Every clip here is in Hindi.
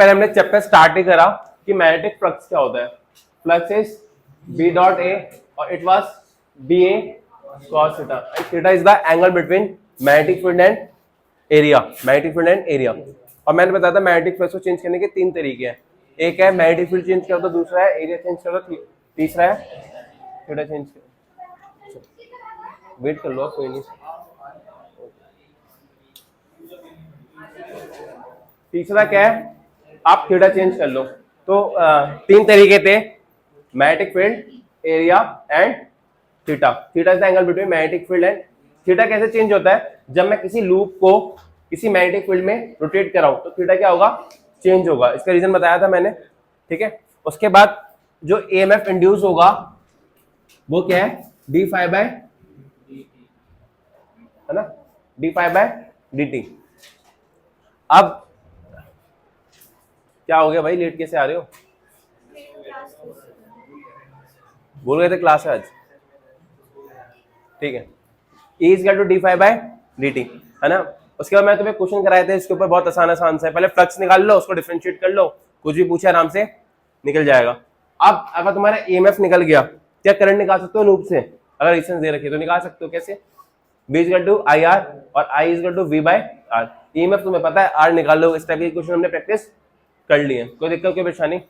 पहले हमने चैप्टर स्टार्ट ही करा कि मैग्नेटिक फ्लक्स क्या होता है। Flux is B dot A और it was B A cos theta. Theta is the angle between magnetic field and area, magnetic field and area. और मैंने बताया था मैग्नेटिक फ्लक्स को चेंज करने के 3 तरीके हैं। एक है मैग्नेटिक फील्ड चेंज करो तो दूसरा है एरिया चेंज करो, तीसरा है थीटा चेंज करो। वेट कर लो, कोई नहीं। तीसरा क्या है, आप थीटा चेंज कर लो। तो 3 तरीके थे, magnetic field, area and theta. Theta is the angle between magnetic field and. Theta कैसे चेंज होता है, जब मैं किसी लूप को किसी मैग्नेटिक फील्ड में रोटेट कराऊं तो थीटा क्या होगा, चेंज होगा। इसका रीजन बताया था मैंने, ठीक है। उसके बाद जो ईएमएफ इंड्यूस होगा वो क्या है, डी फाइव बाय, है ना, D five by D T. अब क्या हो गया भाई, लेट कैसे आ रहे हो? बोल गए थे क्लास है आज, ठीक है। E is equal to D five by D T, है ना। उसके बाद मैं तुम्हें क्वेश्चन कराए थे, इसके ऊपर बहुत आसान आसान से। पहले फ्लक्स निकाल लो, उसको डिफरेंशिएट कर लो, कुछ भी पूछे आराम से निकल जाएगा। अब अगर तुम्हारा ईएमएफ निकल गया, क्या करंट निकाल सकते हो लूप से? अगर रेजिस्टेंस दे रखी तो निकाल सकते हो। कैसे? V is equal to I R और I is equal to V by R. EMF तुम्हें पता है, R निकाल लो। इस टाइप के क्वेश्चन हमने प्रैक्टिस कर लिए, कोई दिक्कत कोई परेशानी?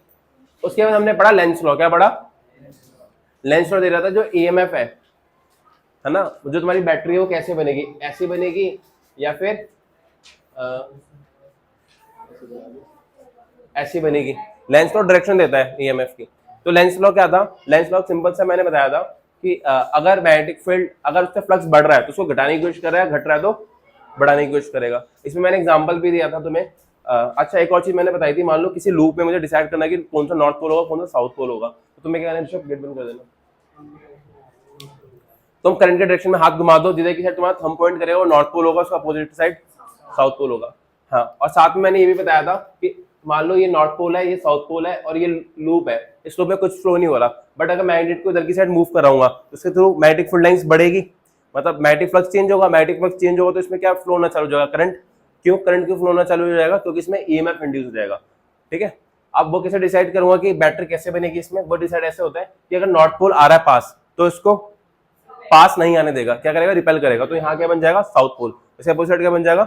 उसके बाद हमने पढ़ा लेंस लॉ। क्या पढ़ा? लेंस लॉ दे रहा था जो ईएमएफ है ना, जो तुम्हारी बैटरी है वो कैसे बनेगी, ऐसी बनेगी या फिर ऐसी बनेगी। लेंस लॉ डायरेक्शन देता है ईएमएफ की। तो लेंस लॉ क्या था? लेंस लॉ सिंपल सा मैंने बताया था कि अगर मैग्नेटिक फील्ड, अगर उसका फ्लक्स बढ़ रहा है तो उसको घटाने की कोशिश कर रहा है, घट रहा है तो बढ़ाने की कोशिश करेगा। इसमें मैंने एग्जांपल भी दिया था तुम्हें। अच्छा, एक और चीज मैंने बताई थी, मान लो किसी लूप में मुझे डिसाइड करना है कि कौन सा नॉर्थ पोल होगा, कौन सा साउथ पोल होगा, तो तुम्हें क्या करना है, गेट बंद कर देना। तुम करंट के डायरेक्शन में हाथ घुमा दो, जिधर की साइड तुम्हारा थंब पॉइंट करेगा वो नॉर्थ पोल होगा, उसका अपोजिट साइड साउथ पोल होगा। हाँ, और साथ में मैंने ये भी बताया था कि मान लो ये नॉर्थ पोल है, ये साउथ पोल है और ये लूप है, इस लूप में कुछ फ्लो नहीं हो रहा, बट अगर मैग्नेट को इधर की साइड मूव कराऊंगा तो उसके थ्रू मैग्नेटिक फील्ड लाइंस बढ़ेगी, मतलब मैग्नेटिक फ्लक्स चेंज होगा। मैग्नेटिक फ्लक्स चेंज होगा तो इसमें क्या फ्लो होना चालू हो जाएगा, करंट। क्यों करंट क्यों फ्लो होना चालू हो जाएगा? क्योंकि इसमें ईएमएफ इंड्यूस हो जाएगा, ठीक है। अब वो कैसे डिसाइड करूंगा कि बैटरी कैसे बनेगी इसमें? वो डिसाइड ऐसे होता है कि अगर नॉर्थ पोल आ रहा है पास तो इसको पास नहीं आने देगा, क्या करेगा, रिपेल करेगा। तो यहाँ क्या बन जाएगा, साउथ पोल। इसके अपोजिट क्या बन जाएगा,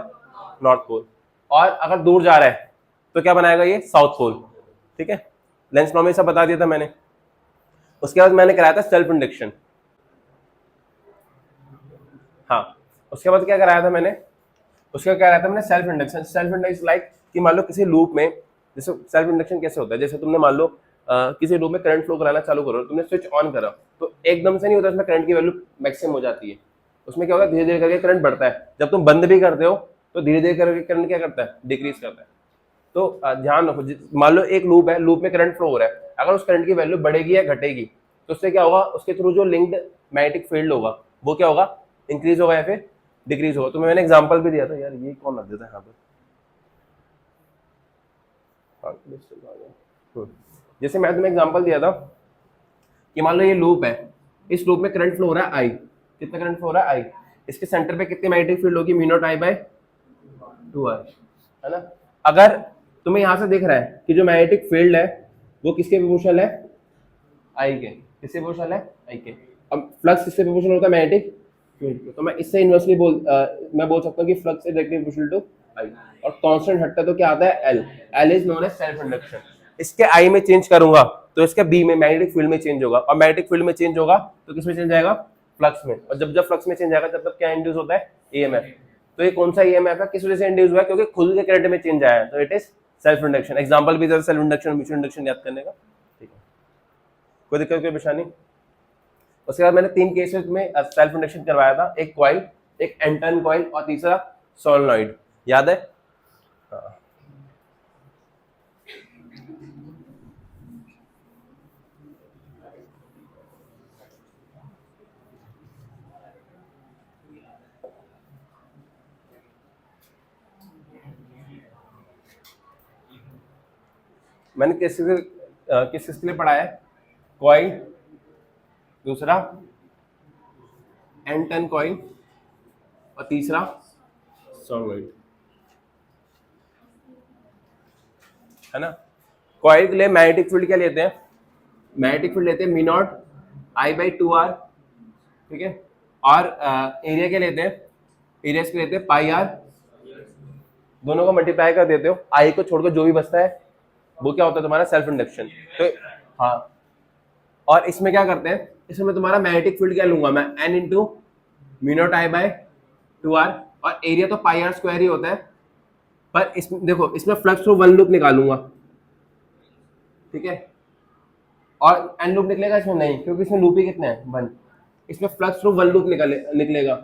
नॉर्थ पोल। और अगर दूर जा रहा है तो क्या बनाएगा, ये साउथ पोल, ठीक है। लेंस लॉ में सब बता दिया था मैंने। उसके बाद मैंने कराया था सेल्फ इंडक्शन। हाँ, उसके बाद क्या कराया था मैंने, उसके बाद क्या कराया था मैंने, self induction. Self induction like कि मान लो किसी लूप में, जैसे सेल्फ इंडक्शन कैसे होता है, जैसे तुमने मान लो किसी लूप में करंट फ्लो कराना चालू करो, तुमने स्विच ऑन करा तो एकदम से नहीं होता, उसमें करंट की वैल्यू मैक्सिमम हो जाती है। उसमें क्या होगा, धीरे धीरे करके करंट बढ़ता है। जब तुम बंद भी करते हो तो धीरे धीरे करके करंट क्या करता है, डिक्रीज करता है। तो ध्यान रखो, मान लो एक लूप है, लूप में करंट फ्लो हो रहा है, अगर उस करंट की वैल्यू बढ़ेगी या घटेगी तो उससे क्या होगा, उसके थ्रू जो लिंक्ड मैग्नेटिक फील्ड होगा वो क्या होगा, इंक्रीज होगा या फिर डिक्रीज होगा। तो मैंने एग्जांपल भी दिया था यार, ये कौन रख देता है यहाँ पे। जैसे मैं तुम्हें एग्जांपल दिया था कि मान लो ये लूप है, इस लूप में करंट फ्लो हो रहा है आई। कितना करंट फ्लो हो रहा है, आई। इसके सेंटर पे कितनी मैग्नेटिक फील्ड होगी, म्यू नॉट आई बाय 2r, है ना। अगर तुम्हें यहां से दिख रहा है कि जो मैग्नेटिक फील्ड है वो किसके प्रोपोर्शनल है, आई के। किसके प्रोपोर्शनल है, आई के। अब फ्लक्स किससे प्रोपोर्शनल होता है, मैग्नेटिक फील्ड के। तो मैं इससे इनवर्सली मैं बोल सकता हूँ कि flux is directly proportional to I. और कांस्टेंट हटता है तो क्या आता है, L. L is known as self induction. इसके आई में चेंज करूंगा तो इसके बी में, मैग्नेटिक फील्ड में चेंज होगा, और मैग्नेटिक फील्ड में चेंज होगा तो किसमें चेंज आएगा, फ्लक्स में। और जब जब फ्लक्स में चेंज आएगा तब तब क्या इंड्यूस होता है, ईएमएफ। तो ये कौन सा ईएमएफ है, किस वजह से इंड्यूस हुआ है, क्योंकि खुद के करंट में चेंज आया है, तो it is self induction. Example भी सेल्फ इंडक्शन, म्यूचुअल इंडक्शन याद करने का, ठीक है। कोई दिक्कत कोई परेशानी? उसके बाद मैंने 3 केसेस में सेल्फ इंडक्शन करवाया था, एक कॉइल, एक एंटन कॉइल और तीसरा सोलेनॉइड, याद है? हाँ। मैंने किस के लिए पढ़ा है, कॉइल, दूसरा एंटन कॉइल और तीसरा सोलेनॉइड। है ना। कॉइल के लिए मैग्नेटिक फील्ड क्या लेते हैं, मैग्नेटिक फील्ड लेते हैं mu naught I by 2r, ठीक है। और एरिया क्या लेते हैं, एरिया इसके लेते हैं पाई आर, दोनों को मल्टीप्लाई कर देते हो, आई को छोड़कर जो भी बचता है वो क्या होता है तुम्हारा सेल्फ इंडक्शन। तो हाँ, और इसमें क्या करते हैं, इसमें मैं तुम्हारा मैग्नेटिक फील्ड क्या लूंगा मैं, एन इंटू म्यू नॉट आई बाय 2r, और एरिया तो पाई आर स्क्वायर ही होता है, पर इसमें देखो इसमें फ्लक्स थ्रू वन लूप निकालूंगा, ठीक है। और एन लूप निकलेगा इसमें नहीं, क्योंकि इसमें लूप ही कितने हैं, वन। इसमें फ्लक्स थ्रू वन लूप निकलेगा,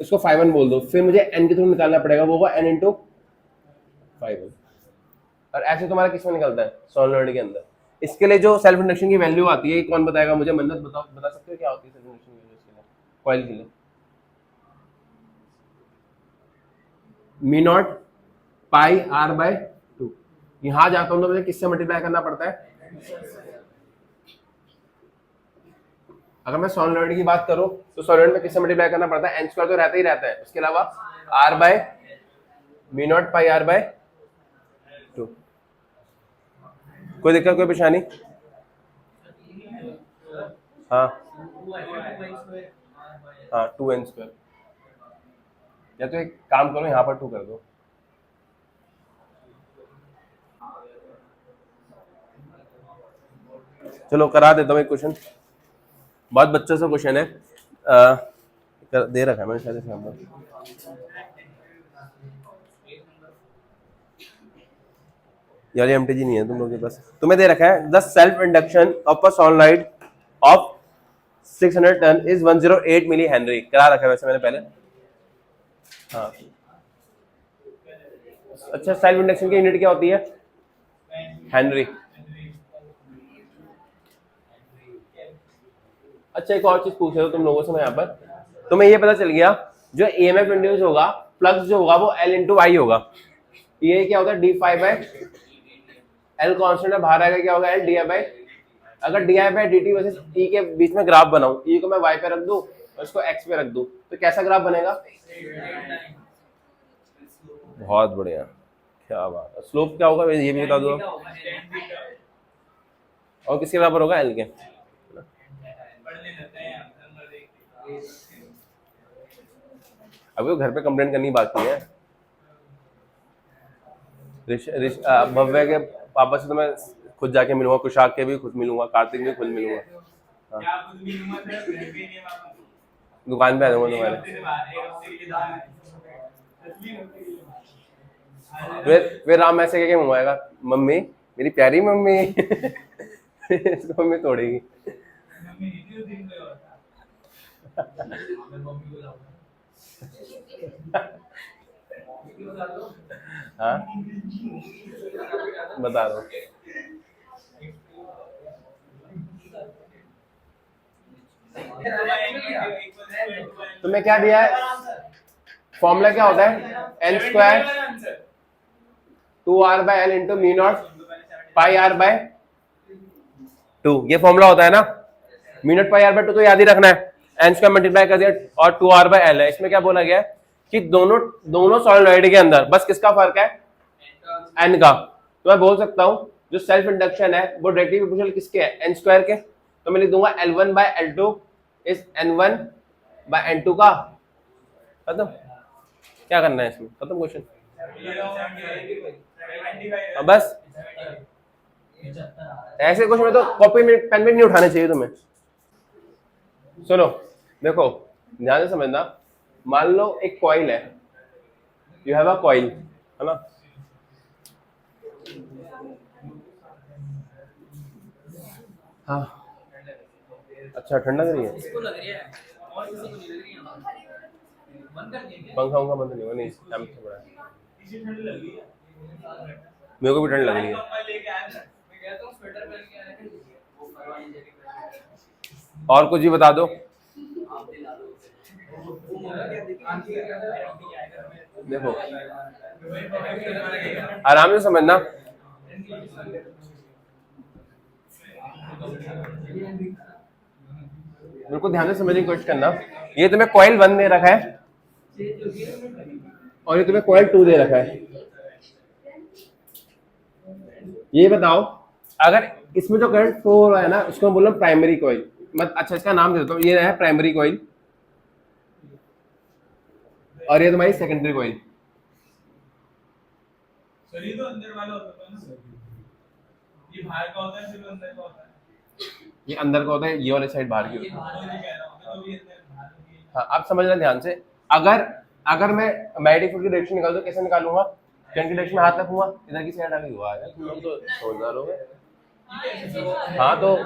इसको 5 बोल दो, फिर मुझे एन के थ्रू निकालना पड़ेगा, वो होगा एन इंटू 5। और ऐसे तुम्हारा किसमें निकलता है, सॉलिनॉइड के अंदर। इसके लिए जो सेल्फ इंडक्शन की वैल्यू आती है, कौन बताएगा मुझे, मन्नत बताओ, बता सकते हो क्या होती है सेल्फ इंडक्शन की वैल्यू इसके लिए, कॉइल के लिए। Mu naught pi R by 2। यहां जाता हूं तो मुझे किससे मल्टीप्लाई करना पड़ता है, अगर मैं सॉलिनॉइड की बात करूं तो सॉलिनॉइड में किससे मल्टीप्लाई करना पड़ता है, एन स्क्वायर तो रहता ही रहता है, उसके अलावा R by mu naught pi R by 2। कोई दिक्कत, कोई परेशानी? हाँ हाँ, 2n²। या तो एक काम करो, यहाँ पर 2 कर दो। चलो करा देता हूँ एक क्वेश्चन, बहुत बच्चों से क्वेश्चन है, दे रखा है मैंने शायद इसके अंदर। यार एमटीजी नहीं है तुम लोगों के पास, तुम्हें दे रखा है the self induction of a solenoid of 600 turn is 108 milli henry. करा रखा है वैसे मैंने पहले। हाँ अच्छा, सेल्फ इंडक्शन की यूनिट क्या होती है, हेनरी। अच्छा एक और चीज पूछ रहे हो तुम लोगों से मैं यहाँ पर, तुम्हें ये पता चल गया जो ईएमएफ इंड्यूस होगा, फ्लक्स जो होगा वो L इंटू आई होगा। ये क्या होता है, D five by L constant है, बाहर आएगा क्या होगा, एल डी आई बाई, अगर D I by D T वैसे ई के बीच में ग्राफ बनाऊं, ई को मैं वाई पे रख दूं और इसको एक्स पे रख दूं, तो कैसा ग्राफ बनेगा, बहुत बढ़िया, क्या बात है। स्लोप क्या होगा ये भी बता दो, और किसके बराबर होगा, एल के। अभी वो घर पे कंप्लेंट करनी बाकी है। भव्य के पापा से तो मैं खुद जाके मिलूंगा, कुशाक के भी खुद मिलूंगा, कार्तिक भी खुद मिलूंगा। हाँ। दुकान पे आ जाऊंगा तुम्हारे। वे राम ऐसे कह के मंगवाएगा, मम्मी मेरी प्यारी मम्मी इसको मम्मी तोड़ेगी। हाँ बता दो। तुम्हें क्या दिया है, फॉर्मूला क्या होता है, N square 2r by L into mu naught pi R by 2, ये फॉर्मूला होता है ना। Mu naught pi R by 2 तो याद ही रखना है, एन स्क्वायर मल्टीप्लाई कर दिया और 2r बाय एल है। इसमें क्या बोला गया कि दोनों सॉलिनॉइड के अंदर बस किसका फर्क है, एन का। तो मैं बोल सकता हूं जो सेल्फ इंडक्शन है वो डायरेक्टली प्रोपोर्शनल किसके है, एन स्क्वायर के। तो मैं लिख दूंगा L1 bye L2 is N1 bye N2 का। खत्म, क्या करना है इसमें, खत्म क्वेश्चन। बस ऐसे क्वेश्चन में तो कॉपी में पेन में नहीं उठाने चाहिए तुम्हें। सुनो देखो ध्यान से समझना, मान लो एक कॉइल है, यू हैव अ कॉइल, है ना। हाँ अच्छा, ठंडा लग रही है, पंखा उंखा बंद नहीं हुआ, नहीं बड़ा मेरे को भी ठंड लग रही है। और कुछ भी बता दो। देखो आराम से समझना, बिल्कुल ध्यान से समझने की कोशिश करना। ये तुम्हें कॉइल 1 दे रखा है और ये तुम्हें कॉइल 2 दे रखा है। ये बताओ, अगर इसमें जो करंट फ्लो हो रहा है ना उसको हम बोल रहे हैं प्राइमरी कॉइल। मत अच्छा इसका नाम दे देता हूँ, ये है प्राइमरी कॉइल और ये तुम्हारी सेकेंडरी कॉइल। सर ये तो अंदर वाला होता है ना, ये बाहर का होता है फिर अंदर का होता है। ये अंदर का होता है, ये वाली साइड बाहर की होती है। तो ये अंदर बाहर होती है। हाँ आप समझना ध्यान से, अगर अगर मैं मैग्नेटिक फील्ड की डायरेक्शन निकाल दूं कैसे निकालूंगा? करंट की डायरेक्शन में हाथ रखूंगा, इधर की साइड आगे हुआ है, तुम लोग तो समझदार हो गए। हाँ तो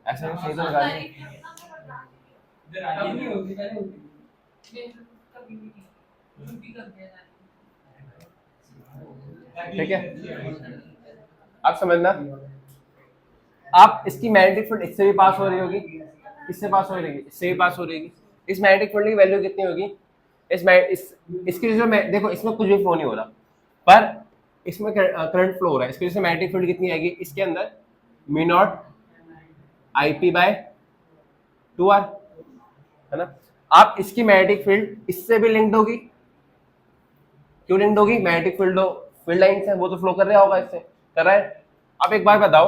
ऐसा सही तो निकाल इधर आगे नहीं होती, पहले होती। ठीक है, आप समझना। आप इसकी मैग्नेटिक फील्ड इससे भी पास हो रही होगी, इससे पास हो रही होगी, इससे भी पास हो रही होगी। इस मैग्नेटिक फील्ड की वैल्यू कितनी होगी? इसकी जो देखो इसमें कुछ भी फ्लो नहीं हो रहा, पर इसमें करंट फ्लो हो रहा है, इसकी वजह से मैग्नेटिक फील्ड कितनी आएगी इसके अंदर? Mu naught I P by 2r, है ना। आप इसकी मैग्नेटिक फील्ड इससे भी लिंक्ड होगी, क्यों लिंक्ड होगी? मैग्नेटिक फील्ड फील्ड लाइन से वो तो फ्लो कर रहा होगा, इससे कर रहा है। आप एक बार बताओ,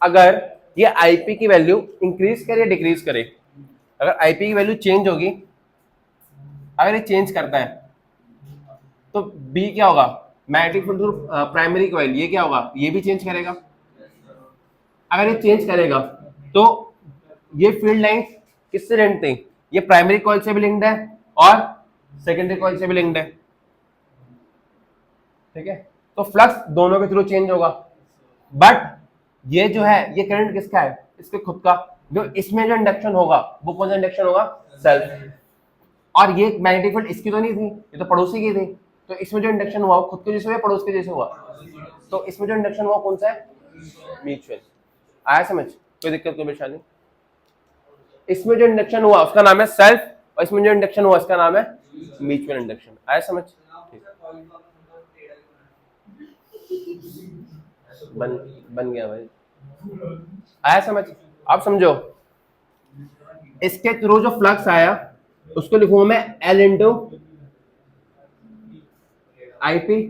अगर ये आईपी की वैल्यू इंक्रीज करे या डिक्रीज करे? अगर आईपी की वैल्यू चेंज होगी, अगर ये चेंज करता है तो बी क्या होगा? Magnetic field through primary coil, ये क्या होगा? ये भी चेंज करेगा। अगर ये चेंज करेगा तो ये फील्ड लाइन किससे लिंक्ड थी? ये प्राइमरी कॉइल से भी लिंक्ड है और सेकेंडरी कॉइल से भी लिंक्ड है, ठीक है। तो फ्लक्स दोनों के थ्रू चेंज होगा, बट ये जो है ये करंट किसका है? इसके खुद का। जो इसमें जो इंडक्शन होगा वो कौन सा इंडक्शन होगा? सेल्फ। और ये मैग्नेटिक फील्ड इसकी तो नहीं थी, ये तो पड़ोसी की थी, तो इसमें जो इंडक्शन हुआ वो खुद के जैसे हुआ, पड़ोस के जैसे हुआ। तो इसमें जो इंडक्शन हुआ कौन सा है? म्यूचुअल। आया समझ? कोई दिक्कत कोई परेशानी? इसमें जो इंडक्शन हुआ उसका नाम है सेल्फ, और इसमें जो इंडक्शन हुआ इसका नाम है म्यूचुअल इंडक्शन। आया समझ? बन गया भाई, आया समझ? आप समझो, इसके थ्रू जो फ्लक्स आया उसको लिखूंगा मैं L इंटू आईपी,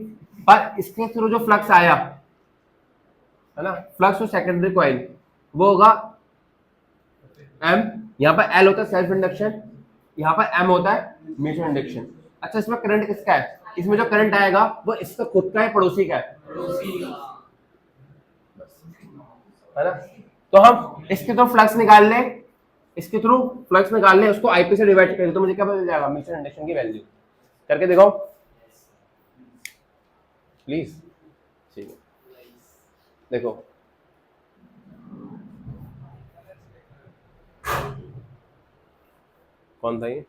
पर इसके थ्रू जो फ्लक्स आया है ना, फ्लक्स टू सेकेंडरी कॉइल, वो होगा M। यहाँ पर L होता है सेल्फ इंडक्शन, यहाँ पर M होता है म्यूचुअल इंडक्शन। अच्छा इसमें करंट किसका है? इसमें जो करंट आएगा वो इसका खुद का है, पड़ोसी का है? है ना। तो हम इसके थ्रू फ्लक्स निकाल लें, इसके थ्रू फ्लक्स निकाल लें, उसको आईपी से डिवाइड करें तो मुझे क्या मिल जाएगा? म्यूचुअल इंडक्शन की वैल्यू। करके देखो प्लीज। ठीक है, देखो कौन था ये?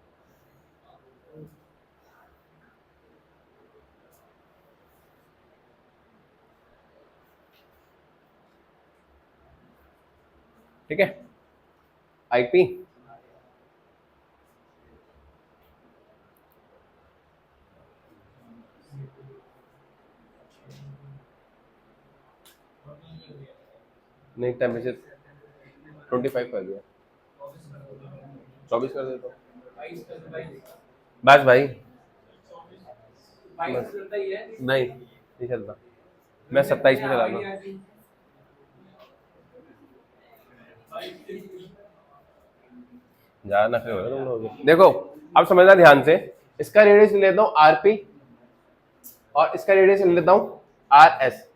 ठीक है, आईपी नहीं, टेम्परेचर 25 कर दिया, 24 कर देता हूँ बस भाई। नहीं चलता, मैं 27 में चला रहा। ज्यादा नखरे हो रहे तुम लोग। देखो अब समझना ध्यान से, इसका रेडियस ले लेता हूँ आरपी और इसका रेडियस ले लेता हूँ आर एस।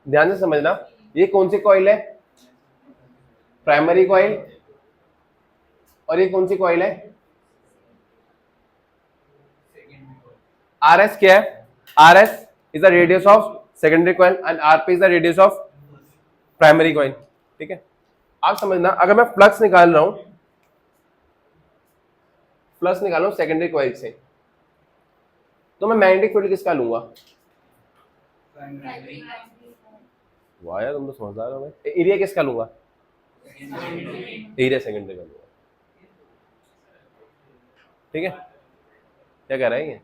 ध्यान से समझना, ये कौन सी कॉइल है? Primary coil. और ये कौन सी कॉइल है? आर एस क्या है? R S is the radius of secondary coil and RP is the radius of primary coil, ठीक है। आप समझना, अगर मैं फ्लक्स निकाल रहा हूं, फ्लक्स निकाल रहा हूं सेकेंडरी कॉइल से, तो मैं मैग्नेटिक फील्ड किसका लूंगा? वाह यार तुम तो समझदार हो भाई। एरिया किसका लूंगा? एरिया सेकेंडरी का लूंगा, ठीक है। क्या कह रहा है ये?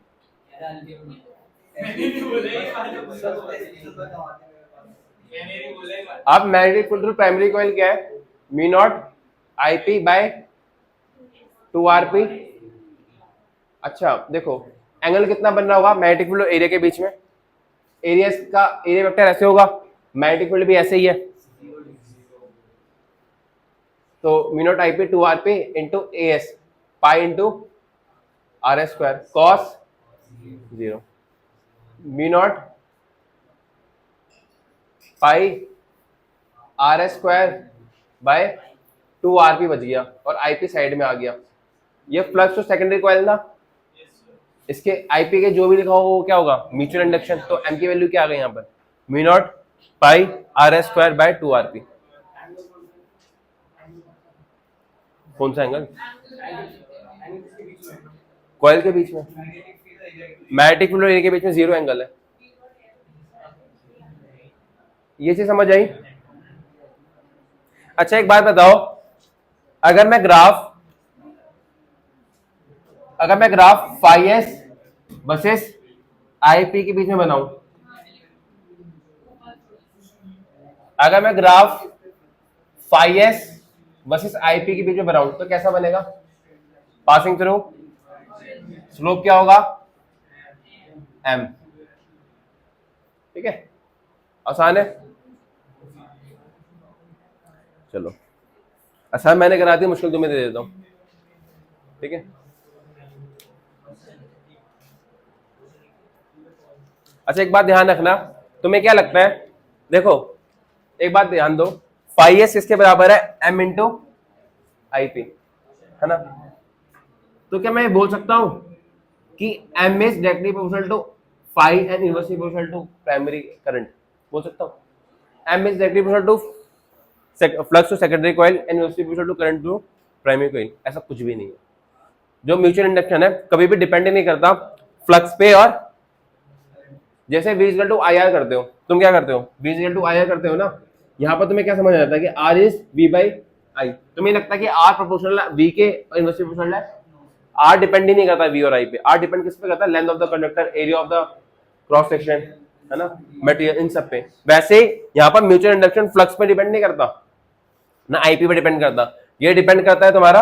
आप magnetic field through primary coil क्या है? Mu naught IP by 2rp। अच्छा देखो एंगल कितना बन रहा होगा मैग्नेटिक फील्ड और एरिया के बीच में? एरिया का एरिया वेक्टर ऐसे होगा, मैग्नेटिक फील्ड भी ऐसे ही है, तो mu naught I P 2 R P into A S pi into R S square cos 0 mu naught pi R S square by 2 R P बच गया और आई पी साइड में आ गया। ये फ्लक्स तो सेकेंडरी कॉइल था, इसके आईपी के जो भी लिखा होगा वो क्या होगा, म्यूचुअल इंडक्शन। तो एम की वैल्यू क्या आ गई यहाँ पर, mu naught pi R S square by 2 R P. कौन सा एंगल, कॉइल के बीच में, मैग्नेटिक फील्ड और ए के बीच में 0 एंगल है। ये चीज समझ आई। अच्छा एक बात बताओ, अगर मैं graph phi S versus IP के बीच में बनाऊं, अगर मैं graph phi S versus IP के बीच में बनाऊं तो कैसा बनेगा, पासिंग थ्रू स्लोप क्या होगा, एम। ठीक है, आसान है। चलो आसान मैंने करा दी, मुश्किल तुम्हें दे देता हूं। ठीक है, अच्छा एक बात ध्यान रखना, तुम्हें क्या लगता है, देखो एक बात ध्यान दो, फाई एस किसके बराबर है, एम इंटू आई पी, है ना। तो क्या मैं बोल सकता हूं कि M is directly proportional to phi and inversely proportional to primary current, बोल सकता हूं M is directly proportional to flux to secondary coil and inversely proportional to current to primary coil. ऐसा कुछ भी नहीं है। जो म्यूचुअल इंडक्शन है कभी भी डिपेंड नहीं करता फ्लक्स पे, और जैसे V equal to I R करते हो, तुम क्या करते हो, V equal to I R करते हो ना, यहाँ पर तुम्हें क्या समझ आता है कि R is V by I. तुम्हें लगता है कि R प्रोपोर्शनल है V के और इनवर्सली प्रोपोर्शनल है, R डिपेंड ही नहीं करता V और I पे, R डिपेंड किस पे करता है, length of the conductor, area of the cross section, है ना, मटेरियल, इन सब पे। वैसे यहाँ पर म्यूचुअल इंडक्शन फ्लक्स पे डिपेंड नहीं करता ना आईपी पे डिपेंड करता, ये डिपेंड करता है तुम्हारा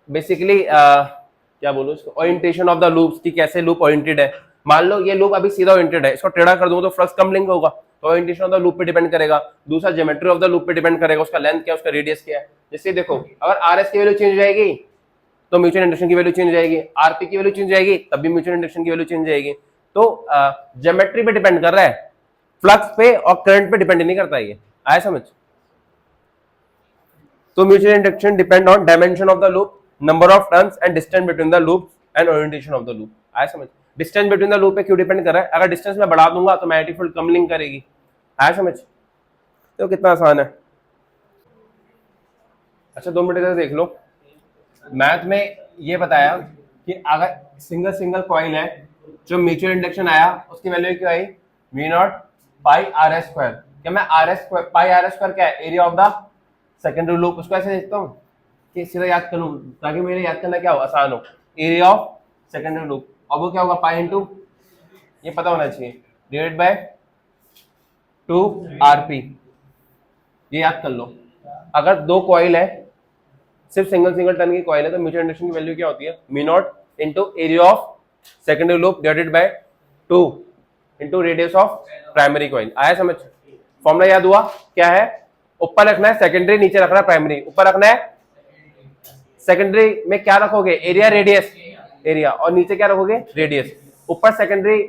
बेसिकली क्या बोलो इसको, ओरिएंटेशन ऑफ द लूप्स की, कैसे लूप ओरिएंटेड है। मान लो ये लूप अभी सीधा ओरिएंटेड है, इसको टेढ़ा कर दूंगा तो फ्लक्स कम लिंक होगा, तो ओरिएंटेशन ऑफ द लूप पे डिपेंड करेगा। दूसरा ज्योमेट्री ऑफ द लूप पे डिपेंड करेगा, उसका लेंथ क्या है, उसका रेडियस क्या है। जैसे देखो अगर आर एस की वैल्यू चेंज हो जाएगी तो म्यूचुअल इंडक्शन की वैल्यू चेंज हो जाएगी, आरपी की वैल्यू चेंज हो जाएगी तब भी म्यूचुअल इंडक्शन की वैल्यू चेंज हो जाएगी। तो ज्योमेट्री पे डिपेंड कर रहा है, फ्लक्स पे और करंट पे डिपेंड नहीं करता। ये आया समझ। तो mutual induction depend on dimension of the loop, number of turns and distance between the loop and orientation of the loop. आया समझ। डिस्टेंस बिटवीन द लूप पे क्यों डिपेंड कर रहा है, अगर डिस्टेंस में बढ़ा दूंगा तो मैग्नेटिक फील्ड कम लिंक करेगी। आया समझ। तो कितना आसान है। अच्छा 2 मिनट इधर देख लो, मैथ में ये बताया कि अगर सिंगल सिंगल कॉइल है, जो म्यूचुअल इंडक्शन आया उसकी वैल्यू क्या आई, mu naught pi R S square. क्या मैं आर एस स्क्वायर, पाई आर एस स्क्वायर क्या है, area of the secondary loop. उसको ऐसे देखता हूँ कि सीधा याद कर लूँ ताकि मेरे याद करना क्या हो, आसान हो, एरिया ऑफ सेकेंडरी लूप। और वो क्या होगा, पाई इंटू, ये पता होना चाहिए, डिवाइडेड बाय 2 आरपी। ये याद कर लो। अगर 2 कॉइल है, सिर्फ सिंगल टर्न की कॉइल है, तो म्यूचुअल इंडक्शन की वैल्यू क्या होती है, mu not into area of secondary loop divided by 2 into radius of primary coil. आया समझ। फॉर्मूला याद हुआ क्या है, ऊपर रखना है सेकेंडरी, नीचे रखना है प्राइमरी। ऊपर रखना है सेकेंडरी में क्या रखोगे, एरिया रेडियस, एरिया, और नीचे क्या रखोगे, रेडियस। ऊपर सेकेंडरी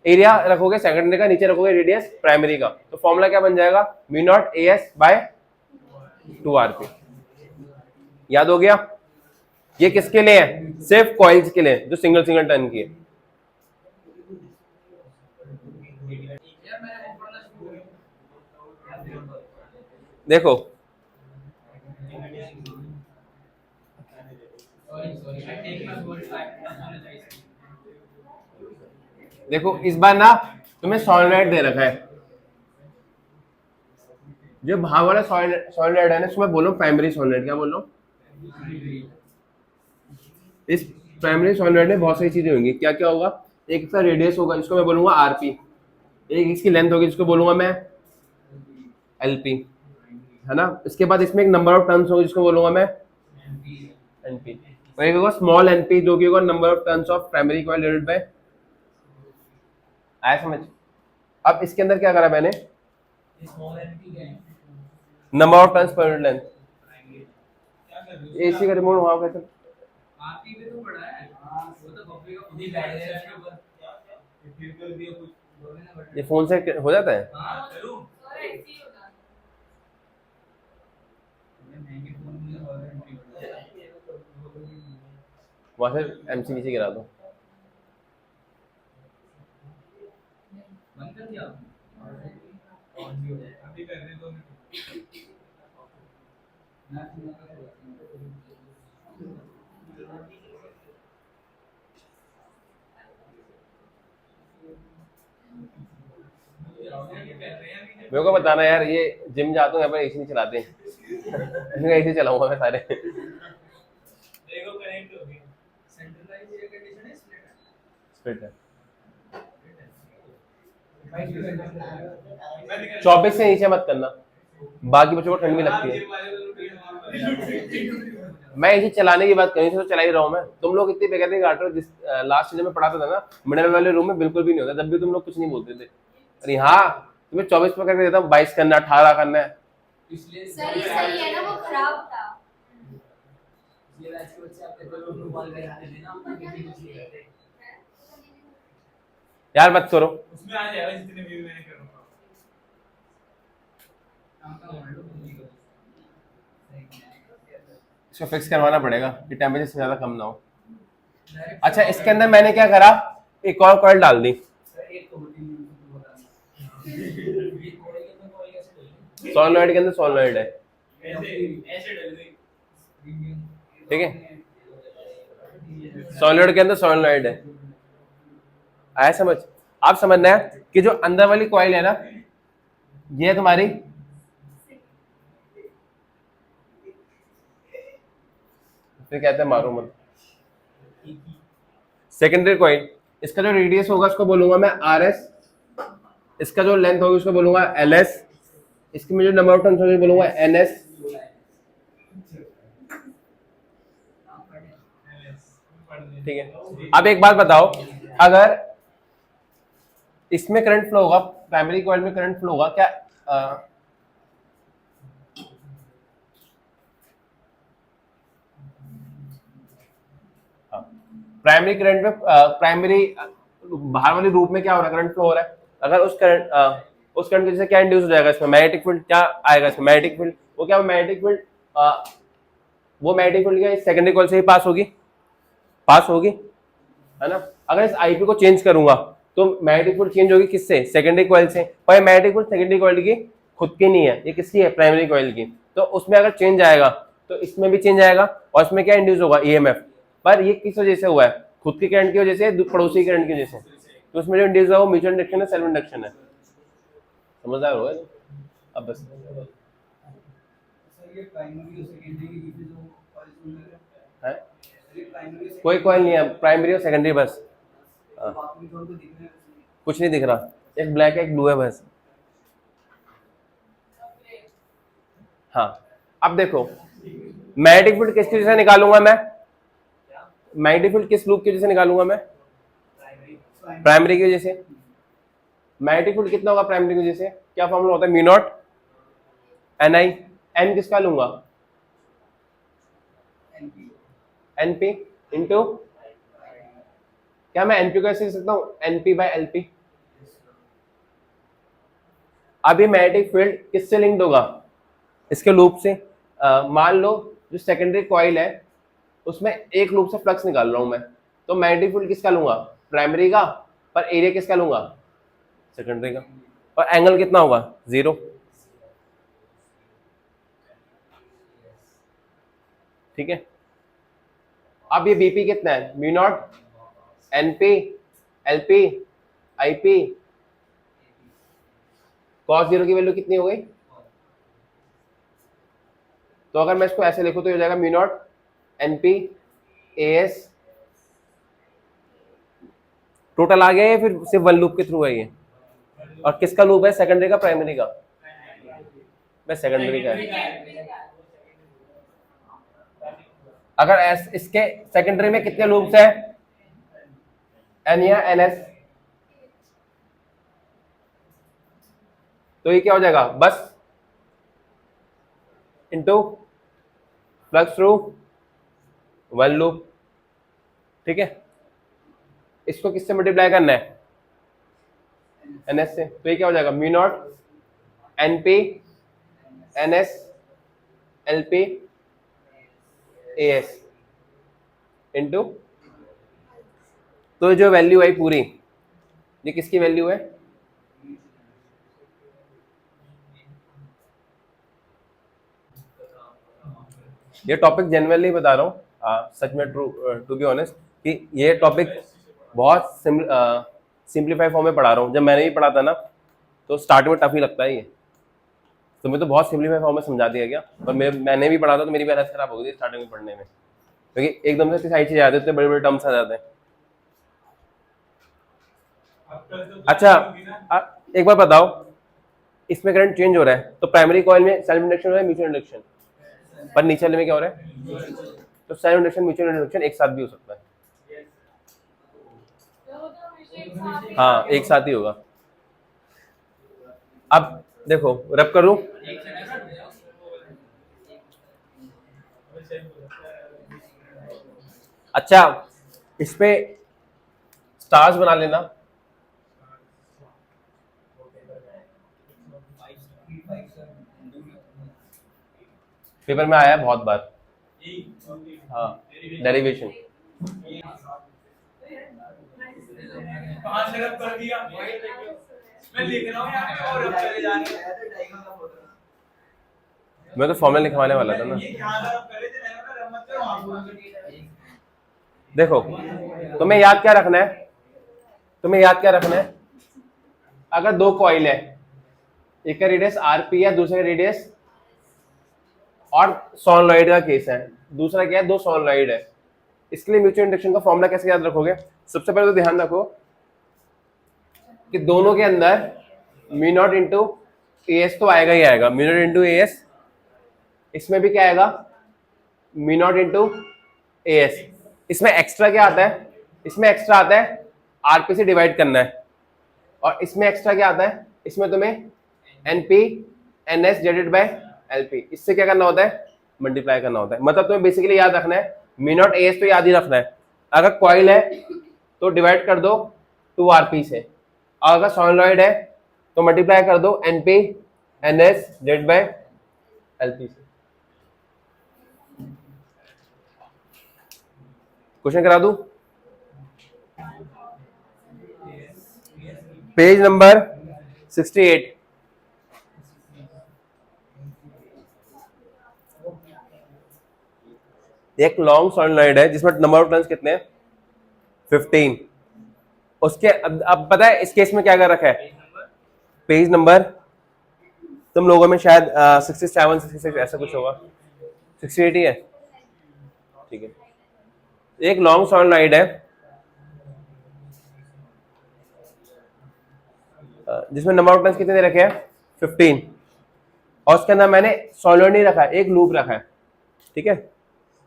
एरिया रखोगे सेकेंडरी का, नीचे रखोगे रेडियस प्राइमरी का। तो फॉर्मूला क्या बन जाएगा, mu naught A S by 2 RP. याद हो गया। ये किसके लिए है, सिर्फ कॉइल्स के लिए जो सिंगल टर्न की है। देखो देखो इस बार ना तुम्हें सॉलिनॉइड दे रखा है, जो भाग वाला सॉलिनॉइड है ना, इसको मैं बोल रहा हूँ प्राइमरी सॉलिनॉइड। क्या बोल रहा हूँ, इस प्राइमरी सॉलिनॉइड में बहुत सारी चीजें होंगी। क्या क्या होगा, एक इसका रेडियस होगा जिसको मैं बोलूंगा आरपी, एक इसकी लेंथ होगी जिसको बोलूंगा मैं एलपी, है ना। इसके बाद इसमें एक नंबर ऑफ टर्न्स होगी जिसको बोलूंगा मैं एनपी, और एक होगा स्मॉल एनपी जो कि होगा number of turns of primary coil divided by. आया समझ। अब इसके अंदर क्या करा मैंने, स्मॉल एन की है number of turns per unit length. क्या कर रहे हो एसी का रिमोट वहां कैसे, आपकी भी तो पड़ा है हां वो तो बब्बी का खुद ही बैठ गया इसके ऊपर फिर कर दिया कुछ बोलने ना ये फोन से हो जाता है। हां करूं और ऐसे ही होगा। मैं महंगे फोन में और एंट्री वहां से एमसी नीचे गिरा दो। बंद कर दिया आपने ऑन भी हो जाएगा अभी कर रहे 2 मिनट ना सुना कर मेरे को बताना यार, ये जिम जाता हूँ यहाँ पर एसी नहीं चलाते एसी चलाऊंगा मैं सारे। देखो कनेक्ट हो गया सेंट्रलाइज एयर कंडीशन है स्प्लिट है स्प्लिट है। भाई 24 से नीचे मत करना, बाकी बच्चों को ठंड भी लगती है। मैं इसे चलाने की बात करी तो चला ही रहा हूँ मैं। तुम लोग इतनी बेकार काट रहे हो। जिस लास्ट जब मैं पढ़ाता था ना, मिडिल वाले रूम में बिल्कुल भी नहीं होता, तब भी तुम लोग कुछ नहीं बोलते थे। अरे हाँ, तुम्हें 24 पर करके देता हूँ, 22 करना, 18 करना है। इसलिए सही सही है ना, वो खराब था। ये आज के बच्चे आपके तो लोग कॉल कर आते थे ना आपको किसी कुछ नहीं करते यार मत करो। उसमें आ जाएगा जितने भी मैंने करूंगा आपका मान लो नहीं करो इसको फिक्स करवाना पड़ेगा कि टेम्परेचर से ज्यादा कम ना हो। डायरेक्ट अच्छा, इसके अंदर मैंने क्या करा, एक और कॉइल डाल दी। एक तो होती नहीं तो बता ये कोई के अंदर कोई कैसे डलेगी सोलनॉइड के अंदर सोलनॉइड है, ऐसे डल गई ठीक है। सोलनॉइड के अंदर सोलनॉइड है। आया समझ? आप समझना है कि जो अंदर वाली कॉइल है ना, ये है तुम्हारी फिर कहते हैं मारो मत, सेकेंडरी कॉइल। इसका जो रेडियस होगा उसको बोलूंगा मैं आर एस, इसका जो लेंथ होगी उसको बोलूंगा एल एस, इसकी में जो नंबर ऑफ टर्न्स होगी बोलूंगा एन एस। ठीक है। अब एक बात बताओ, अगर इसमें करंट फ्लो होगा, प्राइमरी कॉइल में करंट फ्लो होगा क्या, प्राइमरी करंट में प्राइमरी बाहर वाले रूप में क्या हो रहा है, करंट फ्लो हो रहा है। अगर उस करंट की वजह से क्या इंड्यूस हो जाएगा, इसमें मैग्नेटिक फील्ड क्या आएगा, इसमें मैग्नेटिक फील्ड। वो क्या मैग्नेटिक फील्ड, वो मैग्नेटिक फील्ड क्या सेकेंडरी कॉइल से ही पास होगी, है ना। अगर इस आईपी को चेंज करूंगा तो मैग्नेटिक फील्ड चेंज होगी किससे, सेकेंडरी कॉइल से। पर ये मैग्नेटिक फील्ड सेकेंडरी कॉइल की खुद की नहीं है, ये किसकी है, प्राइमरी कॉइल की। तो उसमें अगर चेंज आएगा तो इसमें भी चेंज आएगा, और इसमें क्या इंड्यूस होगा, ईएमएफ। पर ये किस वजह से हुआ है, खुद की करंट की वजह से, पड़ोसी करंट की वजह से। तो उसमें जो इंड्यूस हुआ वो म्यूचुअल इंडक्शन है, सेल्फ इंडक्शन है। समझदार हो गए अब बस। सर ये प्राइमरी और सेकेंडरी के बीच में जो कॉइल्स है ये प्राइमरी कोई कॉइल नहीं है, प्राइमरी और सेकेंडरी बस। बाकी दोनों तो दिख रहे हैं कुछ नहीं दिख रहा, एक ब्लैक है एक ब्लू है बस। हाँ, अब देखो मैग्नेटिक फील्ड किसकी वजह से निकालूंगा मैं, मैग्नेटिक फील्ड किस लूप की वजह से निकालूंगा मैं, प्राइमरी की वजह से। मैग्नेटिक फील्ड कितना होगा प्राइमरी की वजह से, क्या फॉर्मूला होता है, mu naught N I. N किसका लूंगा, एनपी इंटू, क्या मैं एनपी को ऐसे लिख सकता हूँ, एनपी बाय एलपी। अभी मैग्नेटिक फील्ड किससे लिंक्ड होगा, इसके लूप से। मान लो जो सेकेंडरी कॉइल है उसमें एक लूप से फ्लक्स निकाल रहा हूं मैं, तो मैग्नेटिक फील्ड किसका लूंगा, प्राइमरी का, पर एरिया किसका लूंगा, सेकेंडरी का। और एंगल कितना होगा, 0। ठीक है। अब ये बीपी कितना है, mu naught NP LP IP. Cos 0 की वैल्यू कितनी हो गई, तो अगर मैं इसको ऐसे लिखूं तो हो जाएगा mu naught NP AS. Total आ गया या फिर सिर्फ वन लूप के थ्रू है ये, और किसका लूप है, सेकेंडरी का प्राइमरी का, बस सेकेंडरी का है। अगर इसके सेकेंडरी में कितने लूप्स हैं, एन या एन एस, तो ये क्या हो जाएगा, बस into flux through one loop, ठीक है। इसको किससे मल्टीप्लाई करना है, एनएस से, तो ये क्या हो जाएगा mu naught NP NS LP as into, तो जो वैल्यू आई पूरी, ये किसकी वैल्यू है, ये टॉपिक जेन्युइनली बता रहा हूँ सच में, टू बी ऑनेस्ट, कि ये टॉपिक बहुत सिंप्लीफाई फॉर्म में पढ़ा रहा हूँ। जब मैंने भी पढ़ा था ना तो स्टार्ट में टफ ही लगता है ये, तुम्हें तो बहुत सिंप्लीफाई फॉर्म में समझा दिया गया, पर मैंने भी पढ़ा था तो मेरी भी हालत खराब हो गई स्टार्टिंग में पढ़ने में, क्योंकि एकदम से सारी चीजें आ जाती है, बड़े बड़े टर्म्स आ जाते हैं। अच्छा एक बार बताओ, इसमें करंट चेंज हो रहा है तो प्राइमरी कॉइल में सेल्फ इंडक्शन हो रहा है म्यूचुअल इंडक्शन, पर नीचे वाले में क्या हो रहा है, तो सेल्फ इंडक्शन म्यूचुअल इंडक्शन एक साथ भी हो सकता है, हाँ एक साथ ही होगा। अब देखो रब करूं, अच्छा इस पे स्टार्स बना लेना, पेपर में आया है बहुत बार, हाँ डेरिवेशन, पांच रब कर दिया, मैं लिख रहा हूँ यहाँ पे और रब चले जा रहे हैं। मैं तो फॉर्मूला लिखवाने वाला था ना। ये यहाँ रब करे थे, मैंने रब मत करो, आप बोल। देखो तुम्हें याद क्या रखना है, तुम्हें याद क्या रखना है, अगर दो कॉइल है, एक का रेडियस आरपी है, दूसरे का रेडियस, और सोलेनॉइड का केस है, दूसरा क्या है, दो सोलेनॉइड है, इसके लिए म्यूचुअल इंडक्शन का फॉर्मूला कैसे याद रखोगे, सबसे पहले तो ध्यान रखो कि दोनों के अंदर म्यू नॉट इंटू एएस तो आएगा ही आएगा, म्यू नॉट इंटू एएस, इसमें भी क्या आएगा म्यू नॉट इंटू एएस, इसमें एक्स्ट्रा क्या आता है, इसमें एक्स्ट्रा आता है आरपी से डिवाइड करना है, और इसमें एक्स्ट्रा क्या आता है, इसमें तुम्हें NP NS divided by LP, इससे क्या करना होता है, मल्टीप्लाई करना होता है। मतलब तुम्हें बेसिकली याद रखना है म्यू नॉट एएस तो याद ही रखना है, अगर कॉइल है तो डिवाइड कर दो 2 आरपी से, और अगर सोलेनॉइड है तो मल्टीप्लाई कर दो NP NS divided by LP से। क्वेश्चन करा दूं, पेज नंबर 68, एक लॉन्ग सोलेनॉइड है जिसमें नंबर ऑफ टर्न्स कितने हैं 15, उसके अब पता है इस केस में क्या कर रखा है, पेज नंबर तुम लोगों में शायद 67 66 ऐसा कुछ होगा, 68 ही है, ठीक है। एक लॉन्ग सोलेनॉइड है जिसमें नंबर ऑफ टर्न्स कितने दे रखे हैं 15, और उसके अंदर मैंने सोलेनॉइड नहीं रखा है, एक लूप रखा है, ठीक है।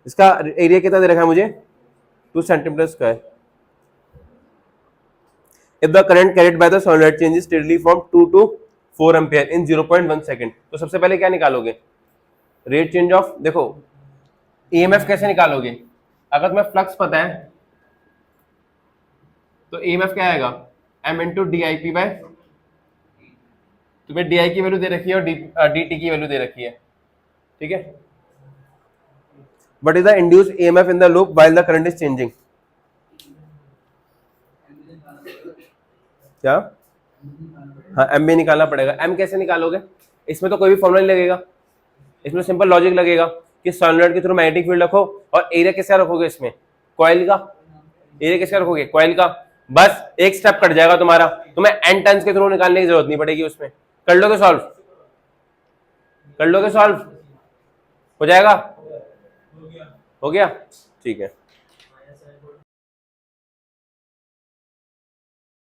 इसका एरिया कितना दे रखा है मुझे 2 centimetre square. If the current carried by the solenoid changes steadily from 2 to 4 ampere in 0.1 second, तो सबसे पहले क्या निकालोगे, रेट चेंज ऑफ, देखो ईएमएफ कैसे निकालोगे, अगर तुम्हें फ्लक्स पता है तो ईएमएफ क्या आएगा m into D I P by, तुम्हें डी आई की वैल्यू दे रखी है और डी टी की वैल्यू दे रखी है, ठीक है। What is the induced EMF in the loop while the current is changing? क्या, हाँ एम भी निकालना पड़ेगा। एम कैसे निकालोगे, इसमें तो कोई भी फॉर्मूला नहीं लगेगा, इसमें सिंपल लॉजिक लगेगा कि सोलेनॉइड के थ्रू मैग्नेटिक फील्ड रखो, और एरिया किसका रखोगे, इसमें कॉइल का, एरिया किसका रखोगे, कॉइल का, बस एक स्टेप कट जाएगा तुम्हारा, तुम्हें एन टर्न्स के थ्रू निकालने की जरूरत नहीं पड़ेगी, उसमें कर लोगे सॉल्व, कर लोगे सॉल्व, हो जाएगा, हो गया, ठीक है।